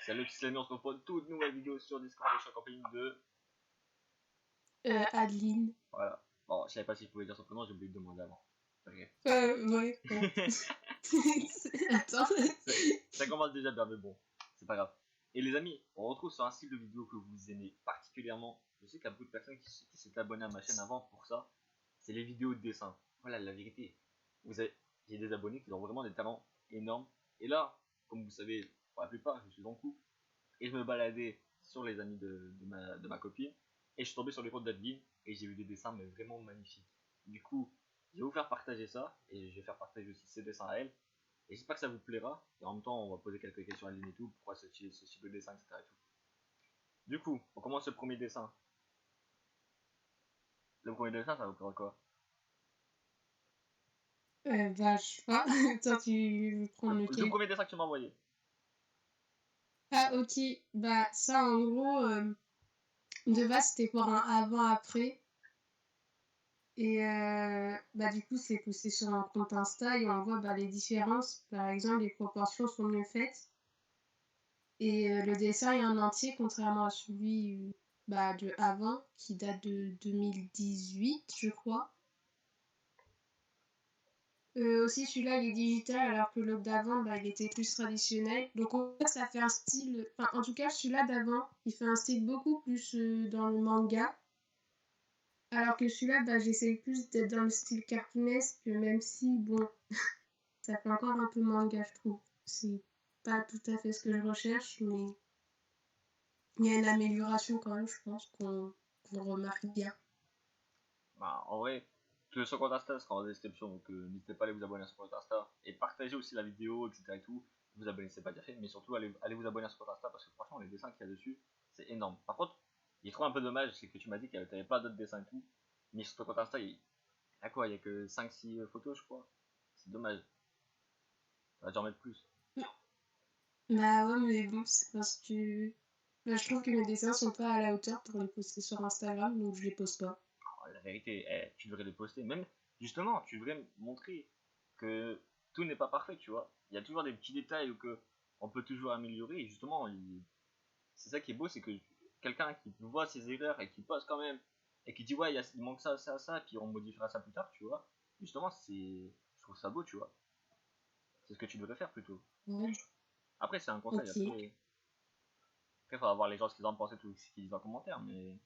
Salut, c'est Slammy, on se retrouve pour une toute nouvelle vidéo sur Discord et je suis en compagnie de... Adeline. Voilà. Bon, je savais pas si je pouvais dire son prénom, j'ai oublié de demander avant. Ok. Ouais. Attends. Ça commence déjà bien, mais bon, c'est pas grave. Et les amis, on retrouve sur un style de vidéo que vous aimez particulièrement. Je sais qu'il y a beaucoup de personnes qui s'étaient abonnées à ma chaîne avant pour ça. C'est les vidéos de dessin. Voilà, la vérité. J'ai des abonnés qui ont vraiment des talents énormes. Et là, comme vous savez, pour la plupart, je suis en couple. Et je me baladais sur les amis de ma copine. Et je suis tombé sur les comptes d'Adeline. Et j'ai vu des dessins mais vraiment magnifiques. Du coup, je vais vous faire partager ça. Et je vais faire partager aussi ces dessins à elle. Et j'espère que ça vous plaira. Et en même temps, on va poser quelques questions à Adeline et tout. Pourquoi ce type de dessin, etc. Et tout. Du coup, on commence le premier dessin. Le premier dessin, ça vous plaira quoi? Je sais pas. Toi, tu veux prendre Le lequel? premier dessin que tu m'as envoyé. Ah, ok. Bah, ça, en gros, de base, c'était pour un avant-après. Et du coup, c'est poussé sur un compte Insta et on voit les différences. Par exemple, les proportions sont mieux faites. Et le dessin est en entier, contrairement à celui de avant, qui date de 2018, je crois. Aussi, celui-là, il est digital, alors que l'autre d'avant, il était plus traditionnel. Donc, en fait, ça fait un style... Enfin, en tout cas, celui-là d'avant, il fait un style beaucoup plus dans le manga. Alors que celui-là, j'essaye plus d'être dans le style cartoonesque, même si, bon, ça fait encore un peu manga, je trouve. C'est pas tout à fait ce que je recherche, mais il y a une amélioration quand même, je pense, qu'on remarque bien. Bah, en vrai, que son compte Insta sera en description, donc n'hésitez pas à aller vous abonner à son compte Insta et partagez aussi la vidéo, etc. et tout. Vous abonner, c'est pas déjà fait, mais surtout allez vous abonner à son compte Insta parce que franchement, les dessins qu'il y a dessus, c'est énorme. Par contre, il trouve un peu dommage, c'est que tu m'as dit qu'il y avait pas d'autres dessins et tout, mais sur ton compte Insta, il y a quoi? Il y a que 5-6 photos, je crois. C'est dommage. Ça va déjà en mettre plus. Bah ouais, mais bon, c'est parce que je trouve que mes dessins sont pas à la hauteur pour les poster sur Instagram, donc je les poste pas. Oh, la vérité, tu devrais les poster. Même, justement, tu devrais montrer que tout n'est pas parfait, tu vois. Il y a toujours des petits détails où que on peut toujours améliorer. Et justement, c'est ça qui est beau, c'est que quelqu'un qui voit ses erreurs et qui poste quand même, et qui dit ouais, il manque ça, ça, ça, puis on modifiera ça plus tard, tu vois. Justement, je trouve ça beau, tu vois. C'est ce que tu devrais faire plutôt. Ouais, Après, c'est un conseil, ok. après, il faudra voir les gens ce qu'ils en pensent et tout, ce qu'ils disent en commentaire, mais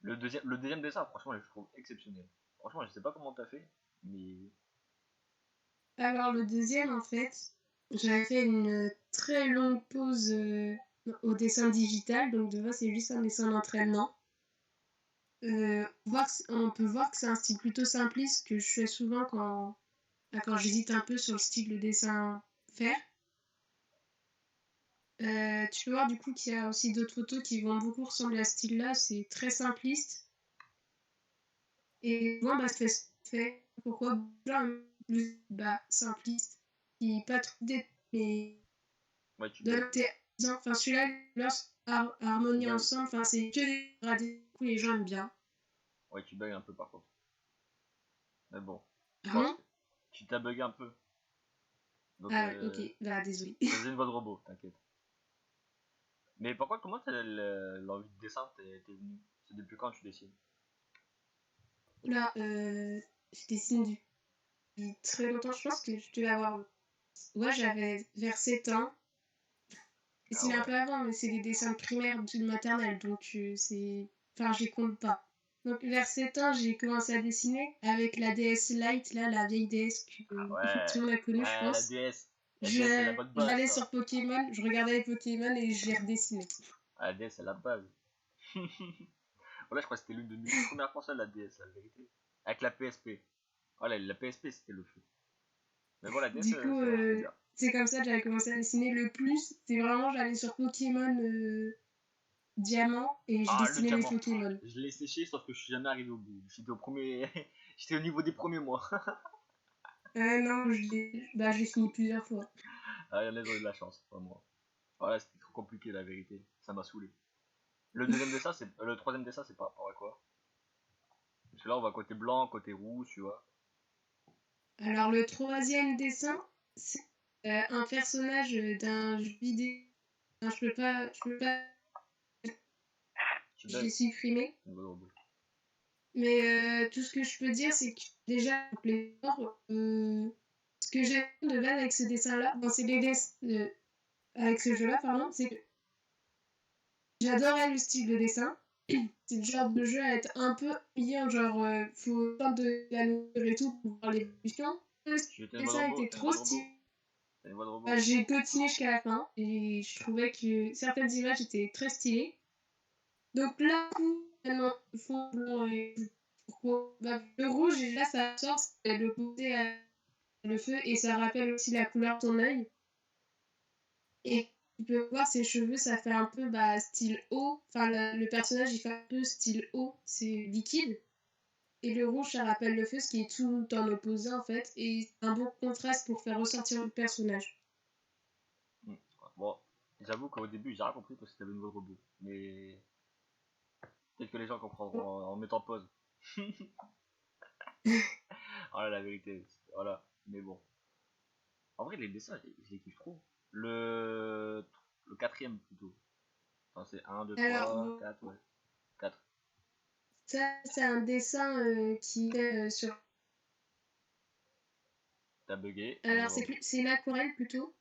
le deuxième dessin, franchement, je le trouve exceptionnel. Franchement, je sais pas comment t'as fait, mais Alors le deuxième, en fait, j'avais fait une très longue pause au dessin digital, donc de base c'est juste un dessin d'entraînement. On peut voir que c'est un style plutôt simpliste que je fais souvent quand j'hésite un peu sur le style de dessin faire. Tu peux voir du coup qu'il y a aussi d'autres photos qui vont beaucoup ressembler à ce style-là, c'est très simpliste. Et moi, fait pourquoi plus simpliste, qui pas trop mais ouais, tu bugs. donne tes enfin celui-là, leur Tu harmonie bugs. ensemble, enfin c'est que des gradés, du coup les gens aiment bien. Ouais, tu bugs un peu par contre. Mais bon, je Ah pense bon? que tu t'as bugué un peu. Donc, Ah ok, désolé. ça faisait une voix de robot, t'inquiète. Mais pourquoi, comment t'as l'envie de dessin t'es venu? C'est depuis quand tu dessines? Là, je dessine depuis très longtemps, je pense que je devais avoir... Ouais, j'avais vers 7 ans. Je Ah dessinais un ouais. peu avant, mais c'est des dessins primaires de maternelle, donc c'est... Enfin, je les compte pas. Donc vers 7 ans, j'ai commencé à dessiner avec la DS Lite, là, la vieille DS que Ah tout le ouais. monde a connue, je Ouais, la pense. DS. La DS, c'est la bonne base, J'allais ça. sur Pokémon, je regardais les Pokémon et je les redessinais. Ah, la DS, c'est la base. Voilà, je crois que c'était l'une de mes premières consoles, la DS, la vérité. Avec la PSP. Voilà, la PSP, c'était le feu. Mais voilà, la DS, Du coup, c'est vrai, c'était bien. c'est comme ça que j'avais commencé à dessiner. Le plus, c'est vraiment, j'allais sur Pokémon Diamant et je Ah, le dessinais les diamant. Pokémon. Je l'ai séché, sauf que je suis jamais arrivé au bout. J'étais au premier. J'étais au niveau des premiers mois. Non, j'ai fini plusieurs fois. Ah, il y en a, ils ont eu de la chance, pas moi. Voilà, c'était trop compliqué, la vérité. Ça m'a saoulé. Le deuxième dessin, c'est. Le troisième dessin, c'est par rapport à quoi? Parce que là, on va côté blanc, côté rouge, tu vois. Alors le troisième dessin, un personnage d'un jeu vidéo. Enfin, je peux pas, Tu je l'ai bug. supprimé. Mais tout ce que je peux dire, c'est que déjà, les bords, ce que j'aime de base avec ce dessin-là, bon, c'est les dessins, avec ce jeu-là, pardon, c'est que j'adorais le style de dessin. C'est le genre de jeu à être un peu ennuyant, genre, faut faire de la nourriture et tout pour voir l'évolution. Le Tu t'as une voix de dessin robot, était t'as une voix trop de robot, stylé. t'as une voix de robot. Bah, j'ai continué jusqu'à la fin et je trouvais que certaines images étaient très stylées. Donc là, du coup, maintenant, fond blanc et pourquoi bah, le rouge, là, ça sort, c'est le côté le feu et ça rappelle aussi la couleur de ton œil. Et tu peux voir ses cheveux, ça fait un peu bah, style eau. Enfin, le personnage, il fait un peu style eau, c'est liquide. Et le rouge, ça rappelle le feu, ce qui est tout en opposé en fait. Et c'est un bon contraste pour faire ressortir le personnage. Bon, j'avoue qu'au début j'ai rien compris parce que t'avais une voix de robot. Mais peut-être que les gens comprendront en mettant pause. Voilà la vérité. Voilà. Mais bon. En vrai les dessins, je les kiffe trop. Le quatrième plutôt. Enfin c'est un 2 Alors, 3 bon, 4 ouais. 4. ça, c'est un dessin qui est sur. T'as bugué, une voix Alors, de robot. c'est une aquarelle plutôt.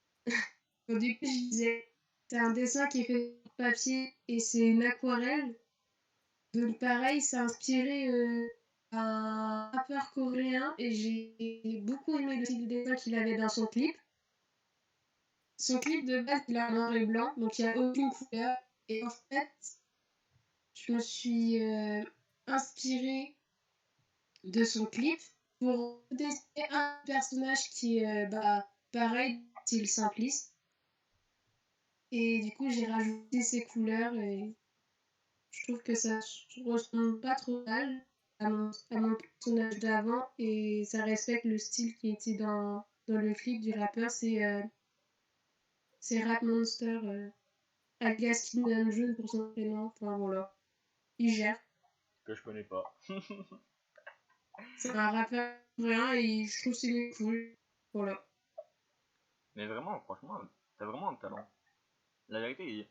Au début, je disais, c'est un dessin qui est fait sur papier et c'est une aquarelle. Donc, pareil, c'est inspiré d'un rappeur coréen et j'ai beaucoup aimé le style de dessin qu'il avait dans son clip. Son clip de base, il est en noir et blanc, donc il n'y a aucune couleur. Et en fait, je me suis inspirée de son clip pour dessiner un personnage qui est bah, pareil, style simpliste. Et du coup, j'ai rajouté ces couleurs et je trouve que ça se ressemble pas trop mal à mon personnage d'avant et ça respecte le style qui était dans le clip du rappeur. C'est Rap Monster, alias Kim Namjoon pour son prénom. Enfin voilà, il gère. Que je connais pas. C'est un rappeur coréen et je trouve que c'est cool. Voilà. Mais vraiment, franchement, t'as vraiment un talent. La vérité,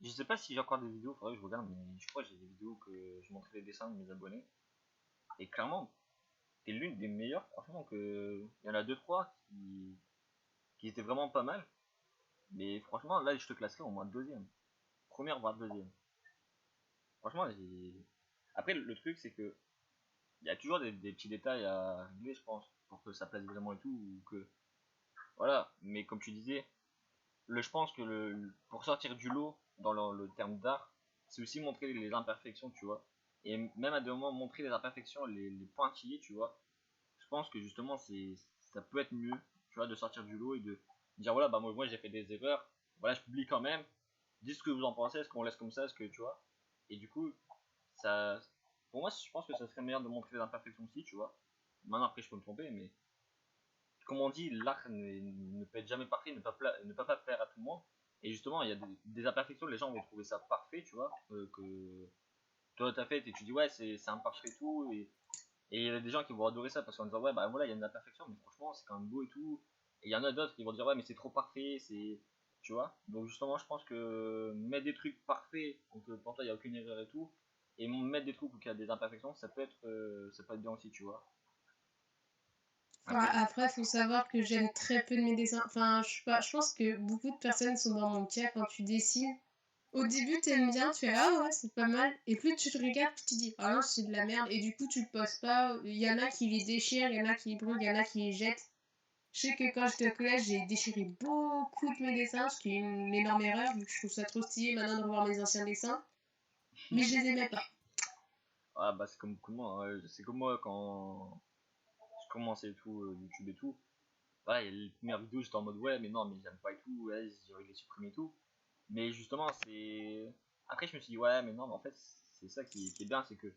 je sais pas si j'ai encore des vidéos, faudrait que je regarde, mais je crois que j'ai des vidéos que je montrais les dessins de mes abonnés. Et clairement, t'es l'une des meilleures, franchement, que. Il y en a deux trois qui étaient vraiment pas mal. Mais franchement, là, je te classerais au moins deuxième. Première, voire deuxième. Franchement, j'ai. Après, le truc, c'est que. Il y a toujours des petits détails à régler, je pense, pour que ça plaise vraiment et tout. Ou que. Voilà. Mais comme tu disais, je pense que pour sortir du lot dans le terme d'art, c'est aussi montrer les imperfections, tu vois. Et même à des moments, montrer les imperfections, les pointillés, tu vois. Je pense que justement, ça peut être mieux, tu vois, de sortir du lot et de dire voilà, bah moi j'ai fait des erreurs, voilà, je publie quand même, dites ce que vous en pensez, est-ce qu'on laisse comme ça, est-ce que tu vois. Et du coup, ça, pour moi, je pense que ça serait meilleur de montrer les imperfections aussi, tu vois. Maintenant, après, je peux me tromper, mais comme on dit, l'art ne peut être jamais parfait, ne peut pas plaire à tout le monde. Et justement, il y a des imperfections, les gens vont trouver ça parfait, tu vois, que toi t'as fait et tu dis ouais, c'est imparfait et tout. Et il y a des gens qui vont adorer ça parce qu'en disant ouais, bah voilà, il y a une imperfection, mais franchement, c'est quand même beau et tout. Et il y en a d'autres qui vont dire ouais, mais c'est trop parfait, c'est. Tu vois. Donc justement, je pense que mettre des trucs parfaits, donc pour toi, il n'y a aucune erreur et tout, et mettre des trucs où il y a des imperfections, ça peut être bien aussi, tu vois. Enfin, Après, après, faut savoir que j'aime très peu de mes dessins. Enfin, je sais pas, je pense que beaucoup de personnes sont dans mon cas quand tu dessines. Au début, t'aimes bien, tu fais ah ouais, c'est pas mal. Et plus tu te regardes, tu te dis ah non, c'est de la merde. Et du coup, tu le postes pas. Il y en a qui les déchirent, il y en a qui les brûlent, il y en a qui les jettent. Je sais que quand j'étais au collège, j'ai déchiré beaucoup de mes dessins, ce qui est une énorme erreur, vu que je trouve ça trop stylé maintenant de revoir mes anciens dessins. Mais je les aimais pas. ah bah c'est comme beaucoup de monde, hein. C'est comme moi quand je commençais et tout, YouTube et tout. Voilà, il y a les premières vidéos, j'étais en mode ouais, mais non, mais j'aime pas et tout, ouais, j'ai envie de les supprimer et tout. Mais justement, c'est. Après, je me suis dit, ouais, mais non, mais en fait, c'est ça qui est bien, c'est que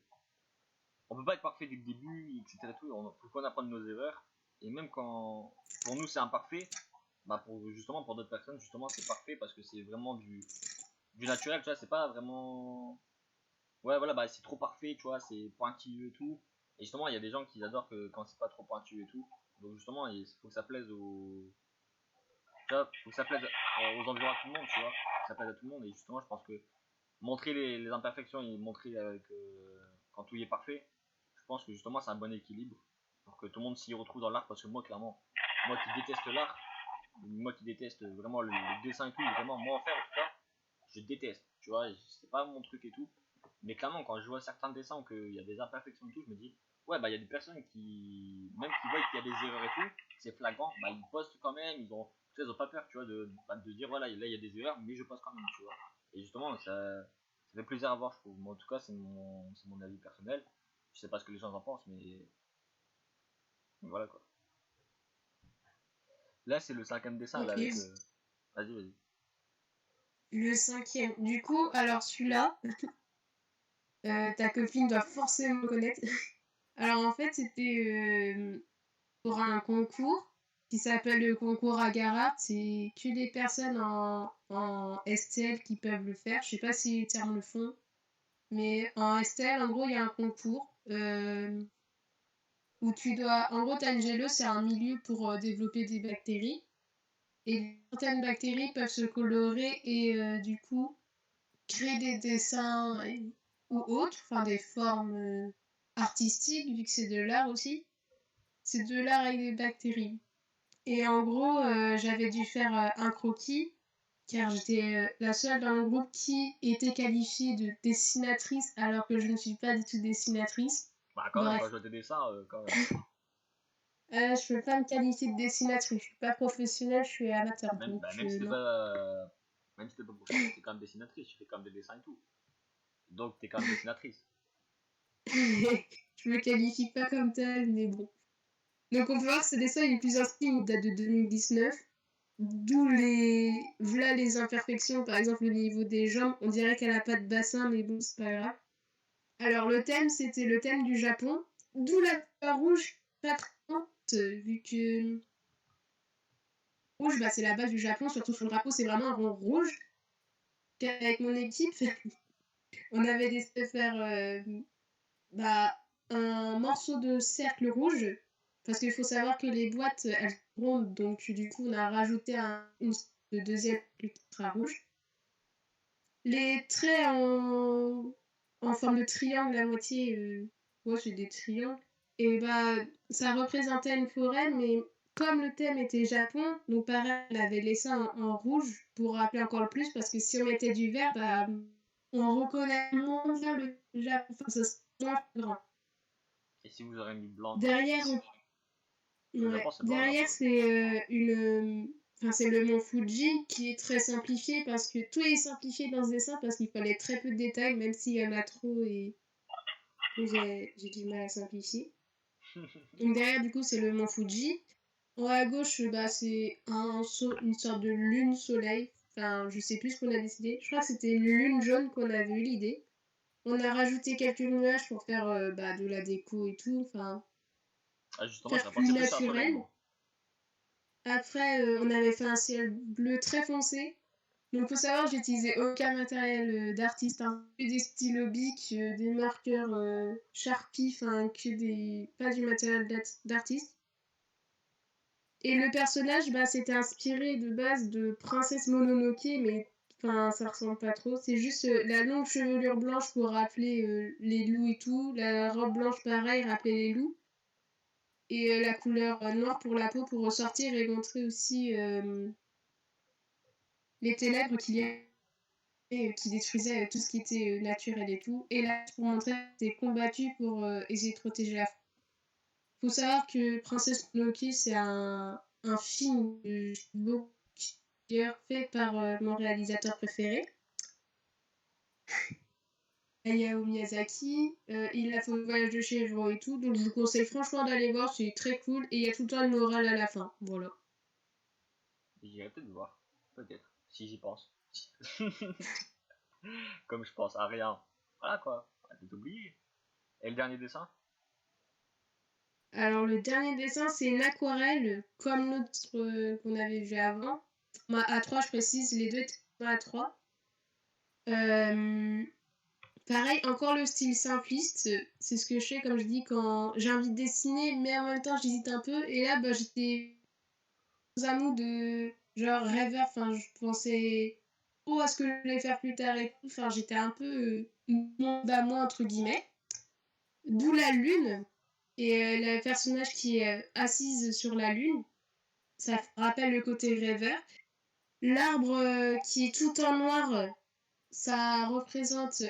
on peut pas être parfait dès le début, etc. Et tout, faut qu'on apprenne nos erreurs. Et même quand pour nous c'est imparfait, bah justement pour d'autres personnes, justement c'est parfait parce que c'est vraiment du naturel, tu vois, c'est pas vraiment. Ouais, voilà, bah c'est trop parfait, tu vois, c'est pointilleux et tout. Et justement, il y a des gens qui adorent que quand c'est pas trop pointilleux et tout. Donc justement, il faut que ça plaise tu vois, faut que ça plaise aux environs à tout le monde, tu vois. Que ça plaise à tout le monde. Et justement, je pense que montrer les imperfections et montrer quand tout y est parfait, je pense que justement, c'est un bon équilibre. Pour que tout le monde s'y retrouve dans l'art. Parce que moi, clairement, moi qui déteste l'art, moi qui déteste vraiment le dessin et tout, vraiment, moi en faire en tout cas, je déteste. Tu vois, c'est pas mon truc et tout. Mais clairement, quand je vois certains dessins où il y a des imperfections et tout, je me dis, ouais, bah il y a des personnes qui, même qui voient qu'il y a des erreurs et tout, c'est flagrant, bah ils postent quand même, ils ont pas peur, tu vois, de dire, voilà, là il y a des erreurs, mais je poste quand même, tu vois. Et justement, ça fait plaisir à voir, je trouve. Moi, en tout cas, c'est mon avis personnel. Je sais pas ce que les gens en pensent, mais voilà quoi. Là, c'est le cinquième dessin, là, Ok. avec. Vas-y, vas-y. Le cinquième. Du coup, alors celui-là, ta copine doit forcément le connaître. Alors en fait, c'était pour un concours qui s'appelle le concours Agarart. C'est que des personnes en STL qui peuvent le faire. Je sais pas si les termes le font. Mais en STL, en gros, il y a un concours où tu dois. En gros, Tangelo, c'est un milieu pour développer des bactéries. Et certaines bactéries peuvent se colorer et du coup créer des dessins ou autres, enfin des formes artistiques, vu que c'est de l'art aussi. C'est de l'art avec des bactéries. Et en gros, j'avais dû faire un croquis, car j'étais la seule dans le groupe qui était qualifiée de dessinatrice, alors que je ne suis pas du tout dessinatrice. Bah, quand même, quand Bref, je vois tes dessins, quand même. je peux pas me qualifier de dessinatrice. Je suis pas professionnelle, je suis amateur, Même, donc bah, même si t'es non. pas. Même si t'es pas professionnel, t'es quand même dessinatrice, tu fais quand même des dessins et tout. Donc t'es quand même dessinatrice. Je me qualifie pas comme telle, mais bon. Donc on peut voir que ce dessin il est plus ancien, il date de 2019. D'où voilà les imperfections, par exemple le niveau des jambes, on dirait qu'elle a pas de bassin, mais bon, c'est pas grave. Alors le thème, c'était le thème du Japon, d'où la couleur rouge, pas très forte, vu que rouge, bah, c'est la base du Japon, surtout sur le drapeau, c'est vraiment un rond rouge. Avec mon équipe, on avait décidé de faire bah, un morceau de cercle rouge, parce qu'il faut savoir que les boîtes, elles sont rondes, donc du coup, on a rajouté une de deuxième qui sera rouge. Les traits en forme de triangle à moitié, ouais, c'est des triangles. Et bah, ça représentait une forêt, mais comme le thème était Japon, donc pareil, on avait laissé en rouge pour rappeler encore le plus, parce que si on mettait du vert, bah, on reconnaît moins bien le Japon, enfin, ça serait moins grand. Et si vous aurez mis blanc, quoi. Derrière, Le Japon, ouais, c'est blanc, le derrière Japon. c'est enfin, c'est le mont Fuji qui est très simplifié parce que tout est simplifié dans ce dessin parce qu'il fallait très peu de détails, même s'il y en a trop et j'ai du mal à simplifier. Donc derrière, du coup, c'est le mont Fuji. En haut à gauche, bah, c'est une sorte de lune-soleil. Enfin, je sais plus ce qu'on a décidé. Je crois que c'était une lune jaune qu'on avait eu l'idée. On a rajouté quelques nuages pour faire bah, de la déco et tout. Enfin, Ah, justement, faire j'aurais plus pensé plus à un soleil, naturel. moi. Après, on avait fait un ciel bleu très foncé. Donc, faut savoir, j'ai utilisé aucun matériel d'artiste, hein. Que des stylos bic, des marqueurs Sharpie, enfin, pas du matériel d'artiste. Et le personnage, bah, c'était inspiré de base de Princesse Mononoke, mais enfin, ça ressemble pas trop. C'est juste la longue chevelure blanche pour rappeler les loups et tout. La robe blanche, pareil, rappeler les loups. Et la couleur noire pour la peau pour ressortir et montrer aussi les ténèbres qui détruisaient tout ce qui était naturel et tout. Et là, pour montrer que c'était combattu pour essayer de protéger la France. Faut savoir que Princesse Mononoke, c'est un film beaucoup fait par mon réalisateur préféré, Hayao Miyazaki. Il a fait le voyage de Chihiro et tout, donc je vous conseille franchement d'aller voir, c'est très cool. Et il y a tout le temps une morale à la fin, voilà. J'irai peut-être voir. Peut-être. Si j'y pense. Comme je pense à rien. Voilà, quoi. Arrêtez d'oublier. Et le dernier dessin? Alors le dernier dessin, c'est une aquarelle, comme l'autre qu'on avait vu avant. A3, je précise, les deux étaient A3. Pareil, encore le style simpliste, c'est ce que je fais, comme je dis, quand j'ai envie de dessiner, mais en même temps j'hésite un peu. Et là, bah, j'étais dans un mood genre rêveur, enfin, je pensais trop à ce que je voulais faire plus tard et tout. Enfin, j'étais un peu monde à moi, entre guillemets. D'où la lune et le personnage qui est assise sur la lune. Ça rappelle le côté rêveur. L'arbre qui est tout en noir, ça représente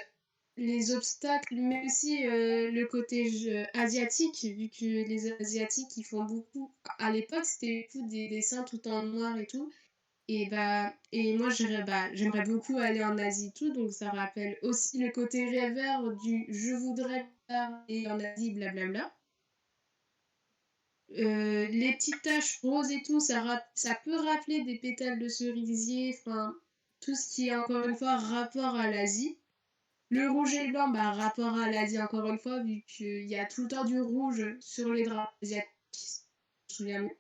les obstacles, mais aussi le côté asiatique, vu que les Asiatiques, ils font beaucoup. À l'époque, c'était beaucoup des dessins tout en noir et tout. Et moi, j'aimerais beaucoup aller en Asie et tout, donc ça rappelle aussi le côté rêveur du je voudrais aller en Asie, blablabla. Les petites taches roses et tout, ça peut rappeler des pétales de cerisier, enfin, tout ce qui est encore une fois rapport à l'Asie. Le rouge et le blanc, bah, rapport à l'Asie encore une fois, vu qu'il y a tout le temps du rouge sur les draps asiatiques, je me souviens.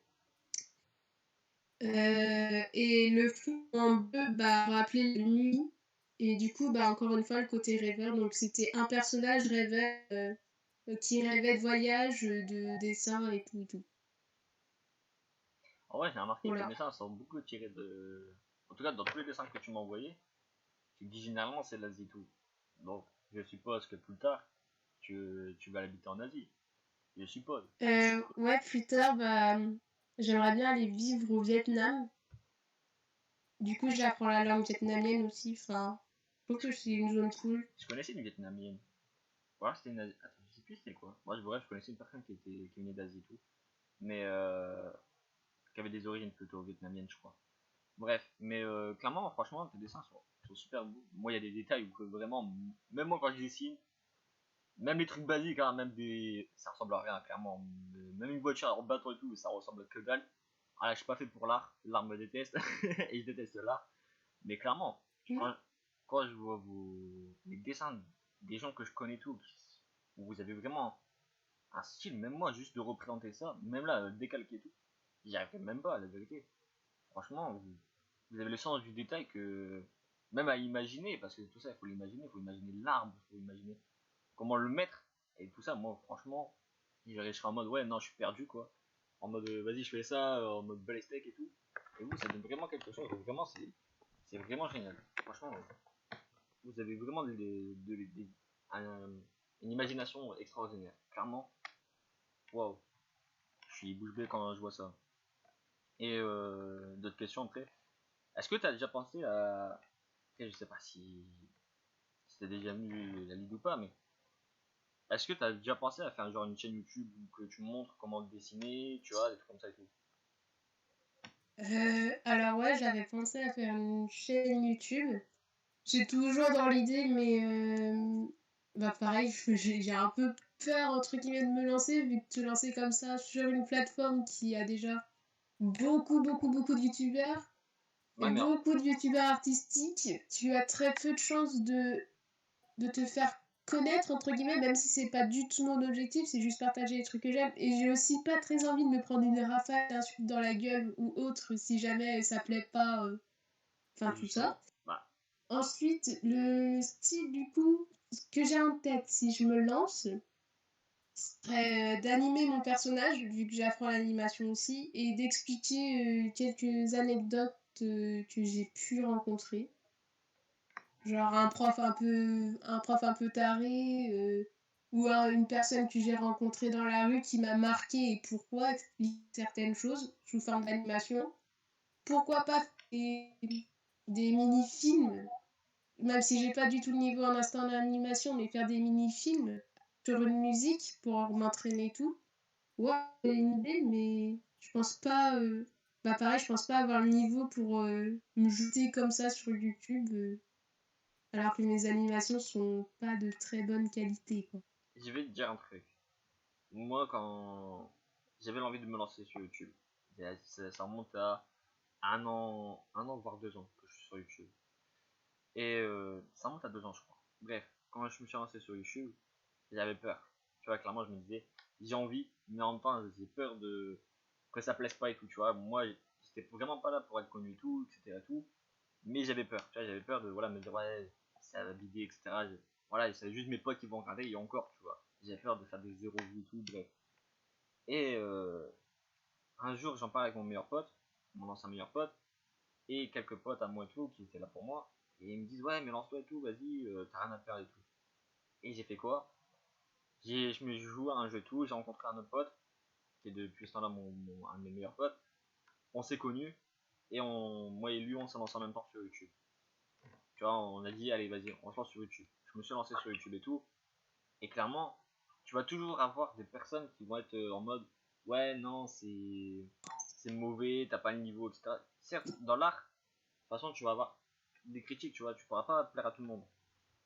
Et le fond en bleu, bah, rappelait la nuit. Et du coup, bah, encore une fois, le côté rêveur. Donc, c'était un personnage rêveur qui rêvait de voyage, de dessin et tout et tout. En vrai, j'ai remarqué que tes Voilà. dessins sont beaucoup tirés de. En tout cas, dans tous les dessins que tu m'as envoyés, tu dis généralement c'est l'Asie et tout. Donc, je suppose que plus tard, tu vas habiter en Asie. Je suppose. Ouais, plus tard, bah, j'aimerais bien aller vivre au Vietnam. Du coup, j'apprends la langue vietnamienne aussi. Enfin, je trouve que c'est une zone cool. Je connaissais une vietnamienne. Ou alors c'était une Asie. Attends, je sais plus c'était quoi. Moi, je connaissais une personne qui venait d'Asie et tout. Mais qui avait des origines plutôt vietnamiennes, je crois. Bref, mais clairement, franchement, tes dessins sont super beaux. Moi, il y a des détails où que vraiment, même moi quand je dessine, même les trucs basiques, hein, même des. Ça ressemble à rien, clairement. Même une voiture en bateau et tout, ça ressemble à que dalle. Ah là, je suis pas fait pour l'art. L'art me déteste. Et je déteste l'art. Mais clairement, Mm. quand je vois les dessins des gens que je connais tout, où vous avez vraiment un style, même moi, juste de représenter ça, même là, décalqué et tout, j'y arriverais même pas, la vérité. Franchement, vous avez le sens du détail que. Même à imaginer, parce que tout ça, il faut imaginer l'arbre, il faut imaginer comment le mettre, et tout ça, moi, franchement, je serais en mode, ouais, non, je suis perdu, quoi. En mode, vas-y, je fais ça, en mode balestek et tout. Et vous, ça donne vraiment quelque chose, vraiment, c'est vraiment génial. Franchement, vous avez vraiment une imagination extraordinaire. Clairement, waouh, je suis bouche bée quand je vois ça. Et d'autres questions après. Est-ce que tu as déjà pensé à. Après, je sais pas si tu as déjà vu la ligue ou pas, mais est-ce que tu as déjà pensé à faire genre une chaîne YouTube où que tu montres comment dessiner, tu vois, des trucs comme ça et tout. Alors ouais, j'avais pensé à faire une chaîne YouTube. J'ai toujours dans l'idée, mais bah pareil, j'ai un peu peur entre guillemets de me lancer, vu que te lancer comme ça sur une plateforme qui a déjà beaucoup de youtubeurs Ouais, et mais beaucoup de youtubeurs artistiques, tu as très peu de chances de te faire connaître entre guillemets, même si c'est pas du tout mon objectif, c'est juste partager les trucs que j'aime. Et j'ai aussi pas très envie de me prendre une rafale d'insultes dans la gueule ou autre si jamais ça plaît pas, enfin et tout ça. justement, bah, Ensuite, le style du coup que j'ai en tête si je me lance serait d'animer mon personnage, vu que j'apprends l'animation aussi, et d'expliquer quelques anecdotes que j'ai pu rencontrer. Genre un prof un peu taré, ou une personne que j'ai rencontrée dans la rue qui m'a marqué et pourquoi, expliquer certaines choses sous forme d'animation. Pourquoi pas des mini-films, même si j'ai pas du tout le niveau en instant d'animation, mais faire des mini-films sur une musique pour m'entraîner et tout. Ouais, j'ai une idée, mais je pense pas. Bah pareil, je pense pas avoir le niveau pour me jeter comme ça sur YouTube, alors que mes animations sont pas de très bonne qualité, quoi. je vais te dire un truc. Moi, quand j'avais l'envie de me lancer sur YouTube, ça remonte à un an voire 2 ans que je suis sur YouTube. Et ça remonte à 2 ans, je crois. Bref, quand je me suis lancé sur YouTube, j'avais peur. Tu vois, clairement, je me disais, j'ai envie, mais en même temps, j'ai peur de que ça plaise pas et tout. Tu vois, moi, j'étais vraiment pas là pour être connu et tout, etc. Tout, mais j'avais peur. Tu vois, j'avais peur de voilà, me dire, ouais, ça va bider, etc. Voilà, c'est juste mes potes qui vont regarder, et encore, tu vois. J'avais peur de faire des zéro vues et tout, bref. Et un jour, j'en parle avec mon meilleur pote, mon ancien meilleur pote, et quelques potes à moi et tout qui étaient là pour moi. Et ils me disent, ouais, mais lance-toi et tout, vas-y, t'as rien à perdre et tout. Et j'ai fait quoi? Je me joue à un jeu et tout, j'ai rencontré un autre pote, qui est depuis ce temps-là un de mes meilleurs potes. On s'est connus, et moi et lui, on s'est lancé en même temps sur YouTube. Tu vois, on a dit, allez, vas-y, on se lance sur YouTube. Je me suis lancé sur YouTube et tout. Et clairement, tu vas toujours avoir des personnes qui vont être en mode, ouais, non, c'est mauvais, t'as pas le niveau, etc. Certes, dans l'art, de toute façon, tu vas avoir des critiques, tu vois, tu pourras pas plaire à tout le monde.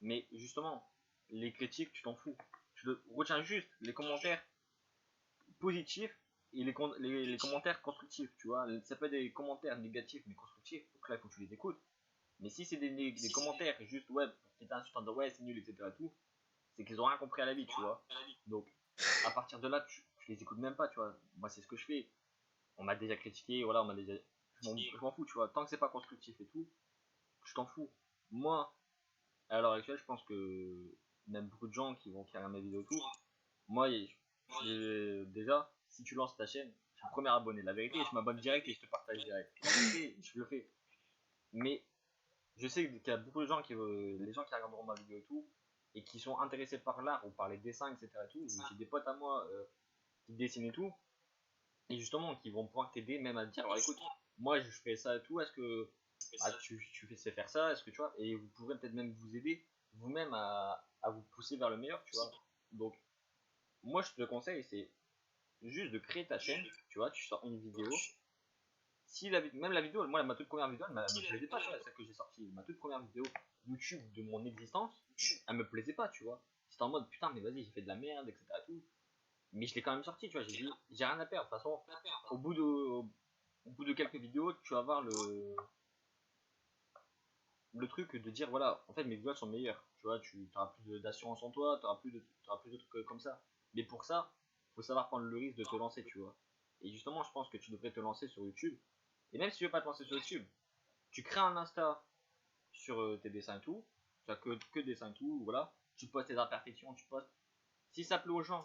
Mais justement, les critiques, tu t'en fous. Tu retiens juste les commentaires positifs et les commentaires constructifs, tu vois. Ça peut être des commentaires négatifs mais constructifs, donc là, il faut que tu les écoutes. Mais si c'est des commentaires juste, ouais, qui t'insultent en disant, ouais, c'est nul, etc. tout, c'est qu'ils ont rien compris à la vie, tu vois. Donc, à partir de là, tu les écoutes même pas, tu vois. Moi, c'est ce que je fais. On m'a déjà critiqué, voilà, on m'a déjà. Je m'en fous, tu vois. Tant que c'est pas constructif et tout, je t'en fous. Moi, à l'heure actuelle, je pense que même beaucoup de gens qui regardent mes vidéos et tout, moi, déjà, si tu lances ta chaîne, je suis le premier abonné. La vérité, je m'abonne direct et je te partage direct. La vérité, je le fais. Mais je sais qu'il y a beaucoup de gens les gens qui regarderont ma vidéo et tout, et qui sont intéressés par l'art ou par les dessins, etc. Et tout. J'ai des potes à moi qui dessinent et tout, et justement qui vont pouvoir t'aider même à te dire, alors écoute, moi je fais ça et tout, est-ce que tu sais faire ça, est-ce que tu vois, et vous pourrez peut-être même vous aider vous-même à vous pousser vers le meilleur, tu vois. Donc, moi je te conseille, c'est juste de créer ta chaîne, tu vois, tu sors une vidéo. Si même la vidéo, moi ma toute première vidéo, elle me plaisait pas, tu vois, celle que j'ai sortie. Ma toute première vidéo YouTube de mon existence, elle me plaisait pas, tu vois. C'était en mode putain, mais vas-y, j'ai fait de la merde, etc. Tout. Mais je l'ai quand même sorti, tu vois. J'ai dit, j'ai rien à perdre. De toute façon, au bout de quelques vidéos, tu vas voir le truc de dire, voilà, en fait, mes vidéos sont meilleures. Tu vois, tu auras plus d'assurance en toi, tu auras plus de trucs comme ça. Mais pour ça, faut savoir prendre le risque de te lancer, tu vois. Et justement, je pense que tu devrais te lancer sur YouTube. Et même si tu veux pas te lancer sur YouTube, tu crées un Insta sur tes dessins et tout. Tu as que dessins et tout, voilà. Tu postes tes imperfections, tu postes. Si ça plaît aux gens,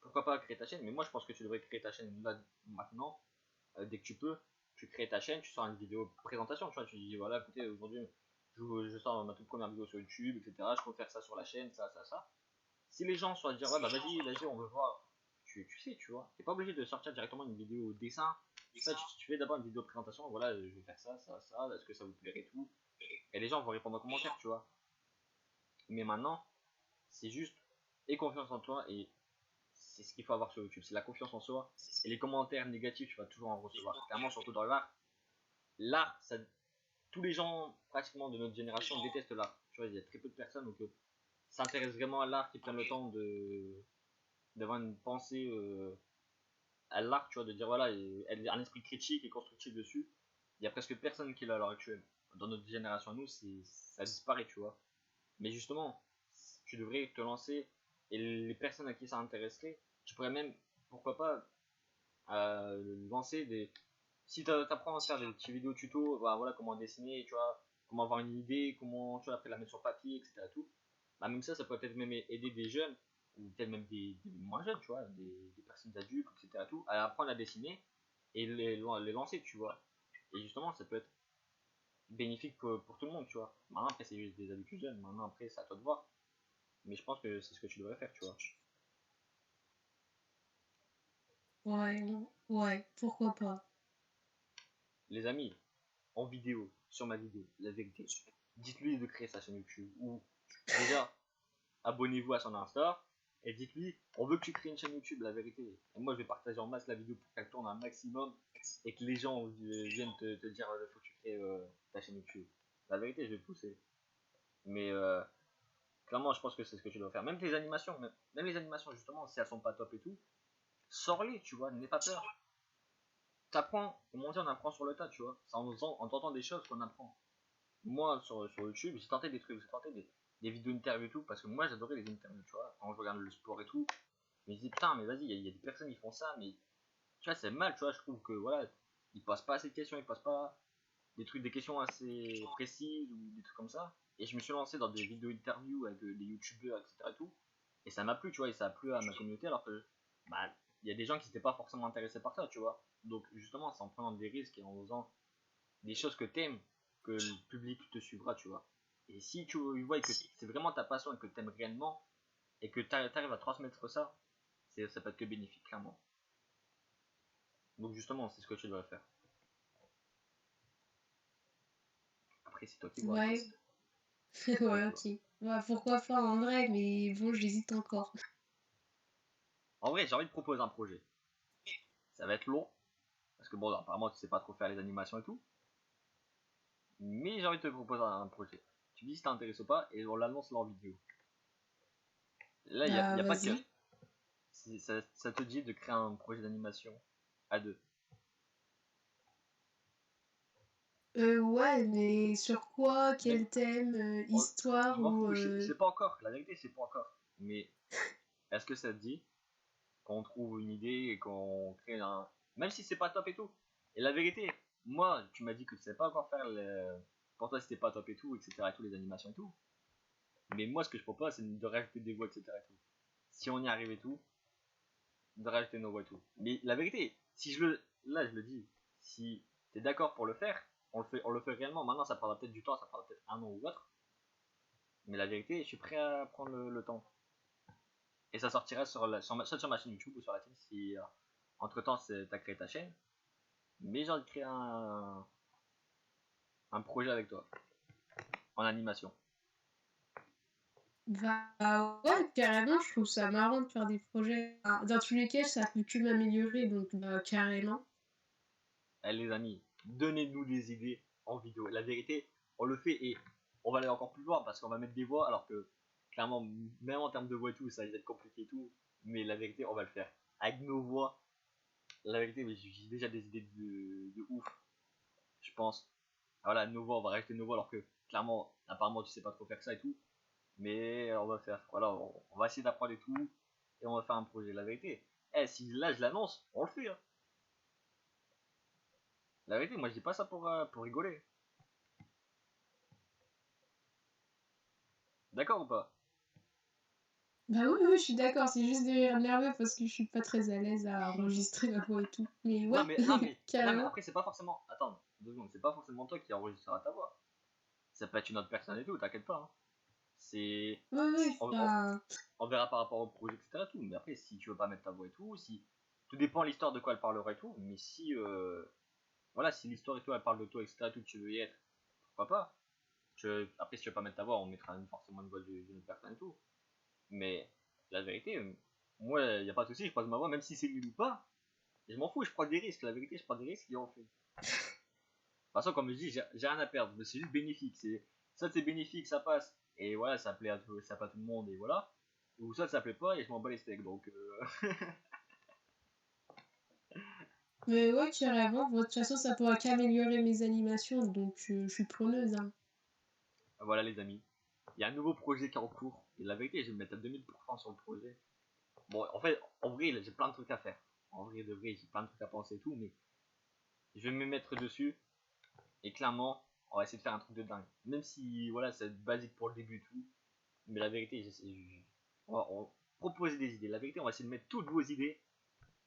pourquoi pas créer ta chaîne. Mais moi, je pense que tu devrais créer ta chaîne là, maintenant, dès que tu peux. Tu crées ta chaîne, tu sors une vidéo présentation, tu vois. Tu dis, voilà, écoutez, aujourd'hui, je sors ma toute première vidéo sur YouTube, etc. Je peux faire ça sur la chaîne, ça. Si les gens sont à dire, ouais, bah vas-y, on veut voir. Tu sais, tu vois. T'es pas obligé de sortir directement une vidéo dessin. Ça, tu fais d'abord une vidéo présentation, voilà, je vais faire ça, est-ce que ça vous plairait tout. Et les gens vont répondre en commentaire, tu vois. Mais maintenant, c'est juste, aie confiance en toi, et c'est ce qu'il faut avoir sur YouTube, c'est la confiance en soi. Et les commentaires négatifs, tu vas toujours en recevoir. Clairement, surtout dans l'art. L'art, tous les gens pratiquement de notre génération détestent l'art. Tu vois, il y a très peu de personnes qui s'intéressent vraiment à l'art, qui prennent le temps d'avoir une pensée à l'art, tu vois, de dire voilà, un esprit critique et constructif dessus. Il y a presque personne qui l'a à l'heure actuelle. Dans notre génération, nous, ça disparaît, tu vois. Mais justement, tu devrais te lancer, et les personnes à qui ça intéresserait, tu pourrais même, pourquoi pas, lancer des. Si tu apprends à faire des petits vidéos tuto, bah, voilà comment dessiner, tu vois, comment avoir une idée, comment tu vois, après la mettre sur papier, etc. Tout. Bah, même ça pourrait peut-être même aider des jeunes, ou peut-être même des moins jeunes, tu vois, des personnes adultes, etc. Tout, à apprendre à dessiner et les lancer, tu vois. Et justement, ça peut être bénéfique pour tout le monde, tu vois. Maintenant, après, c'est juste des habitudes jeunes. Maintenant, après, c'est à toi de voir. Mais je pense que c'est ce que tu devrais faire, tu vois. Ouais, ouais, pourquoi pas. Les amis, en vidéo, sur ma vidéo, la vérité, dites-lui de créer sa chaîne YouTube. Ou déjà, abonnez-vous à son Insta. Et dites-lui, on veut que tu crées une chaîne YouTube, la vérité. Et moi, je vais partager en masse la vidéo pour qu'elle tourne un maximum. Et que les gens viennent te dire, faut que tu crées ta chaîne YouTube. La vérité, je vais pousser. Mais clairement, je pense que c'est ce que tu dois faire. Même les animations, même les animations, justement, si elles sont pas top et tout, sors-les, tu vois, n'aie pas peur. T'apprends, comme on dit, on apprend sur le tas, tu vois. C'est en tentant des choses qu'on apprend. Moi, sur YouTube, j'ai tenté des trucs, j'ai tenté des vidéos interviews et tout, parce que moi, j'adorais les interviews, tu vois. Quand je regarde le sport et tout, je me dis, putain, mais vas-y, il y a des personnes qui font ça, mais tu vois, c'est mal, tu vois. Je trouve que, voilà, ils passent pas assez de questions, ils passent pas des questions assez précises ou des trucs comme ça. Et je me suis lancé dans des vidéos interviews avec des youtubeurs, etc. Et tout. Et ça m'a plu, tu vois, et ça a plu à ma communauté, alors que, bah, il y a des gens qui n'étaient pas forcément intéressés par ça, tu vois. Donc, justement, c'est en prenant des risques et en osant des choses que t'aimes, que le public te suivra, tu vois. Et si tu vois que c'est vraiment ta passion et que t'aimes réellement, et que t'arrives à transmettre ça, ça peut être que bénéfique, clairement. Donc justement, c'est ce que tu devrais faire. Après, c'est toi qui vois. Ouais. Ouais, ok. Bah, pourquoi pas en vrai, mais bon, j'hésite encore. En vrai, j'ai envie de proposer un projet. Ça va être long, parce que bon, apparemment, tu sais pas trop faire les animations et tout. Mais j'ai envie de te proposer un projet. Tu dis si t'intéresse ou pas, et on l'annonce là en vidéo. Là, il Bah, y a pas de vas-y. cache. Ça te dit de créer un projet d'animation à deux. Ouais, mais sur quoi? Mais Quel thème? on- je Histoire m'en ou... fous, je sais pas encore. La vérité, je sais pas encore. Mais est-ce que ça te dit qu'on trouve une idée et qu'on crée un. Même si c'est pas top et tout. Et la vérité, moi, tu m'as dit que tu sais pas encore faire le. Pour toi, c'était pas top et tout, etc. Et tout, les animations et tout. Mais moi, ce que je propose, c'est de rajouter des voix, etc. Et tout. Si on y arrive et tout, de rajouter nos voix et tout. Mais la vérité, si je le. Là, je le dis. Si t'es d'accord pour le faire, on le fait réellement. Maintenant, ça prendra peut-être du temps, ça prendra peut-être un an ou autre. Mais la vérité, je suis prêt à prendre le temps. Et ça sortira soit sur ma chaîne YouTube ou sur la tienne si entre temps t'as créé ta chaîne. Mais j'ai envie de créer un projet avec toi en animation. Bah, ouais, carrément, je trouve ça marrant de faire des projets. Ah, dans tous les cas, ça peut que m'améliorer, donc bah, carrément. Eh, les amis, donnez-nous des idées en vidéo. La vérité, on le fait et on va aller encore plus loin parce qu'on va mettre des voix alors que clairement, même en termes de voix et tout, ça va être compliqué et tout. Mais la vérité, on va le faire. Avec nos voix, la vérité, j'ai déjà des idées de ouf, je pense. Voilà, nos voix, on va rajouter nos voix alors que clairement, apparemment, tu sais pas trop faire ça et tout. Mais on va faire, voilà, on va essayer d'apprendre et tout, et on va faire un projet. La vérité, eh, si là je l'annonce, on le fait. Hein. La vérité, moi je dis pas ça pour rigoler. D'accord ou pas? Bah oui, oui, je suis d'accord, c'est juste de rire nerveux parce que je suis pas très à l'aise à enregistrer ma voix et tout. Mais Non ouais, mais, non mais, non mais carrément. après c'est pas forcément, attends, 2 secondes, c'est pas forcément toi qui enregistrera ta voix. Ça peut être une autre personne et tout, t'inquiète pas. Hein. C'est, Oui, oui, on, on- enfin... on verra par rapport au projet, etc. Tout. Mais après, si tu veux pas mettre ta voix et tout, si, tout dépend de l'histoire de quoi elle parlera et tout. Mais si, voilà, si l'histoire et tout, elle parle de toi, etc. Tout, tu veux y être, pourquoi pas? Après, si tu veux pas mettre ta voix, on mettra forcément une voix d'une autre personne et tout. Mais la vérité, moi, il n'y a pas de souci, je passe ma voix, même si c'est nul ou pas. Et je m'en fous, je prends des risques. La vérité, je prends des risques et on fait. De toute façon, comme je dis, j'ai rien à perdre. Mais c'est juste bénéfique. Soit c'est bénéfique, ça passe. Et voilà, ça plaît à tout le monde. Et voilà. Ou soit ça plaît pas et je m'en bats les steaks. Donc, Mais ouais, carrément, de toute façon, ça pourra qu'améliorer mes animations, donc je suis preneuse, hein. voilà, les amis. Il y a un nouveau projet qui est en cours. Et la vérité, je vais me mettre à 2000% sur le projet. Bon, en fait, en vrai, j'ai plein de trucs à faire. En vrai, de vrai, j'ai plein de trucs à penser et tout. Mais je vais me mettre dessus. Et clairement, on va essayer de faire un truc de dingue. Même si, voilà, c'est basique pour le début et tout. Mais la vérité, on va proposer des idées. La vérité, on va essayer de mettre toutes vos idées.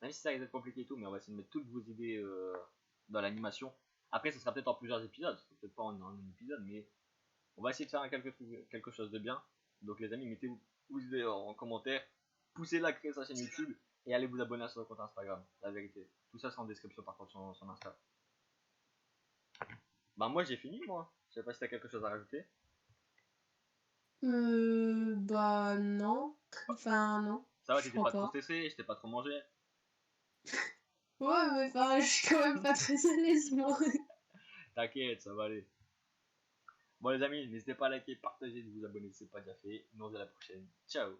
Même si ça risque d'être compliqué et tout, mais on va essayer de mettre toutes vos idées dans l'animation. Après, ça sera peut-être en plusieurs épisodes. Peut-être pas en un épisode, mais on va essayer de faire quelque chose de bien. Donc, les amis, mettez vos idées en commentaire. Poussez-la à créer sa chaîne YouTube. Et allez vous abonner à son compte Instagram. La vérité. Tout ça, c'est en description par contre sur son Insta. Bah, moi, j'ai fini, moi. Je sais pas si t'as quelque chose à rajouter. Bah non. Enfin, non, Ça va, je t'étais crois pas trop pas. stressé, je t'ai pas trop mangé. Ouais, mais enfin, je suis quand même pas très à l'aise, moi. T'inquiète, ça va aller. Bon les amis, n'hésitez pas à liker, partager, de vous abonner si ce n'est pas déjà fait. Nous on se dit à la prochaine. Ciao.